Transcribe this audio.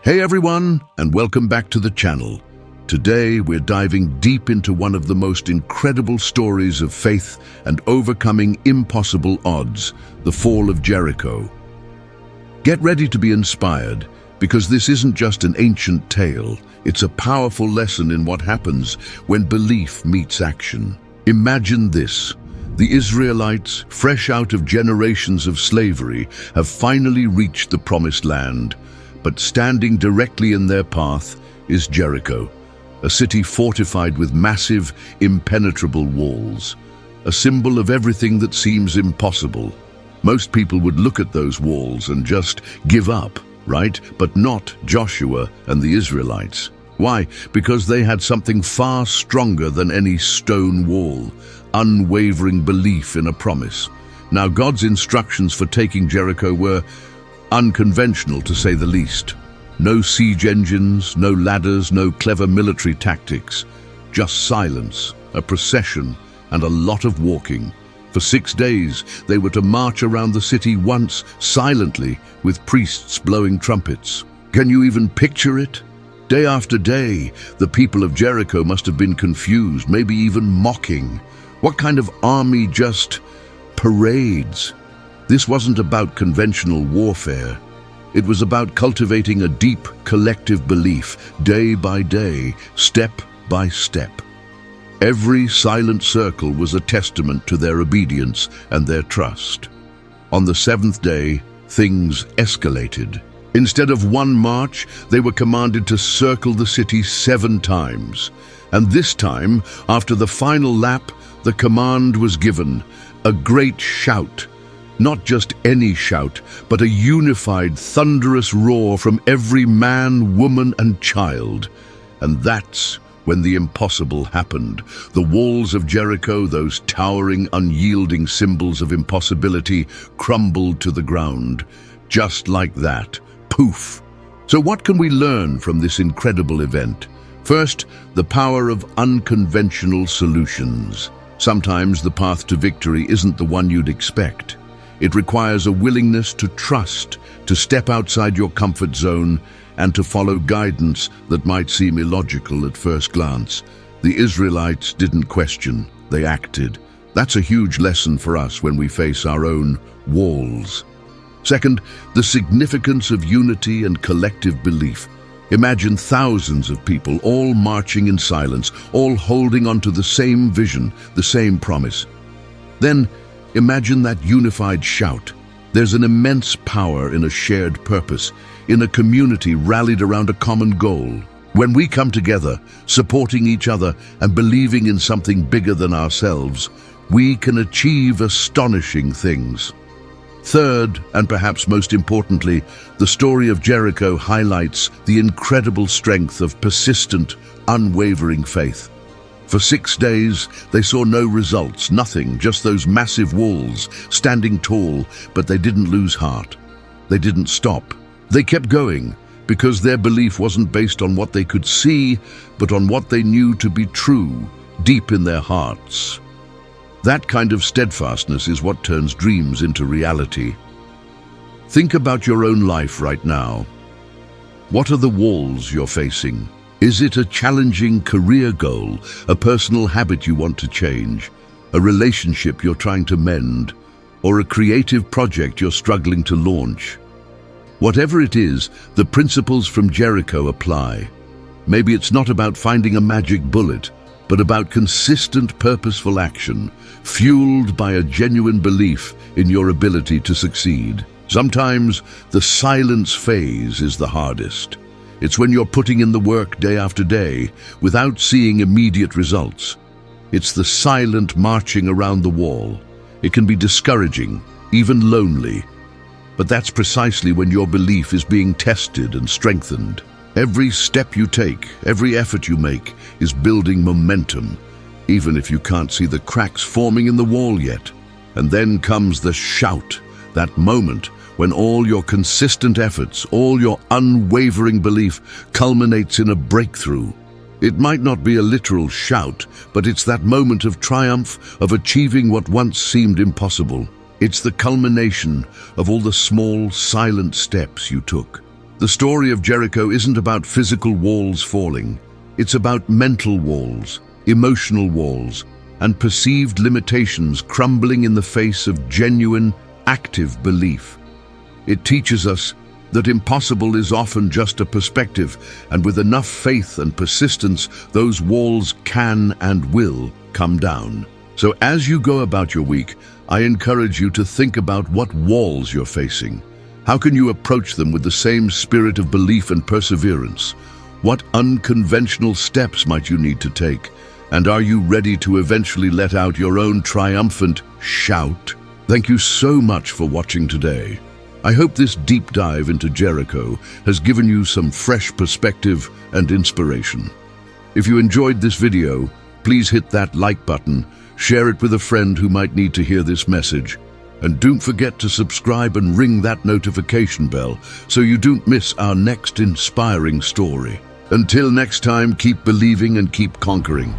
Hey everyone, and welcome back to the channel. Today we're diving deep into one of the most incredible stories of faith and overcoming impossible odds, the fall of Jericho. Get ready to be inspired, because this isn't just an ancient tale, it's a powerful lesson in what happens when belief meets action. Imagine this. The Israelites, fresh out of generations of slavery, have finally reached the promised land. But standing directly in their path is Jericho, a city fortified with massive, impenetrable walls, a symbol of everything that seems impossible. Most people would look at those walls and just give up, right? But not Joshua and the Israelites. Why? Because they had something far stronger than any stone wall: unwavering belief in a promise. Now, God's instructions for taking Jericho were unconventional, to say the least. No siege engines, no ladders, no clever military tactics. Just silence, a procession, and a lot of walking. For 6 days, they were to march around the city once, silently, with priests blowing trumpets. Can you even picture it? Day after day, the people of Jericho must have been confused, maybe even mocking. What kind of army just parades? This wasn't about conventional warfare. It was about cultivating a deep collective belief, day by day, step by step. Every silent circle was a testament to their obedience and their trust. On the 7th day, things escalated. Instead of one march, they were commanded to circle the city 7 times. And this time, after the final lap, the command was given: a great shout. Not just any shout, but a unified, thunderous roar from every man, woman, and child. And that's when the impossible happened. The walls of Jericho, those towering, unyielding symbols of impossibility, crumbled to the ground. Just like that. Poof! So what can we learn from this incredible event? First, the power of unconventional solutions. Sometimes the path to victory isn't the one you'd expect. It requires a willingness to trust, to step outside your comfort zone, and to follow guidance that might seem illogical at first glance. The Israelites didn't question, they acted. That's a huge lesson for us when we face our own walls. Second, the significance of unity and collective belief. Imagine thousands of people all marching in silence, all holding onto the same vision, the same promise. Then, imagine that unified shout. There's an immense power in a shared purpose, in a community rallied around a common goal. When we come together, supporting each other and believing in something bigger than ourselves, we can achieve astonishing things. Third, and perhaps most importantly, the story of Jericho highlights the incredible strength of persistent, unwavering faith. For 6 days, they saw no results, nothing, just those massive walls, standing tall, but they didn't lose heart. They didn't stop. They kept going, because their belief wasn't based on what they could see, but on what they knew to be true, deep in their hearts. That kind of steadfastness is what turns dreams into reality. Think about your own life right now. What are the walls you're facing? Is it a challenging career goal, a personal habit you want to change, a relationship you're trying to mend, or a creative project you're struggling to launch? Whatever it is, the principles from Jericho apply. Maybe it's not about finding a magic bullet, but about consistent, purposeful action, fueled by a genuine belief in your ability to succeed. Sometimes the silence phase is the hardest. It's when you're putting in the work day after day, without seeing immediate results. It's the silent marching around the wall. It can be discouraging, even lonely. But that's precisely when your belief is being tested and strengthened. Every step you take, every effort you make, is building momentum, even if you can't see the cracks forming in the wall yet. And then comes the shout, that moment when all your consistent efforts, all your unwavering belief culminates in a breakthrough. It might not be a literal shout, but it's that moment of triumph, of achieving what once seemed impossible. It's the culmination of all the small, silent steps you took. The story of Jericho isn't about physical walls falling. It's about mental walls, emotional walls, and perceived limitations crumbling in the face of genuine, active belief. It teaches us that impossible is often just a perspective, and with enough faith and persistence, those walls can and will come down. So as you go about your week, I encourage you to think about what walls you're facing. How can you approach them with the same spirit of belief and perseverance? What unconventional steps might you need to take? And are you ready to eventually let out your own triumphant shout? Thank you so much for watching today. I hope this deep dive into Jericho has given you some fresh perspective and inspiration. If you enjoyed this video, please hit that like button, share it with a friend who might need to hear this message, and don't forget to subscribe and ring that notification bell so you don't miss our next inspiring story. Until next time, keep believing and keep conquering.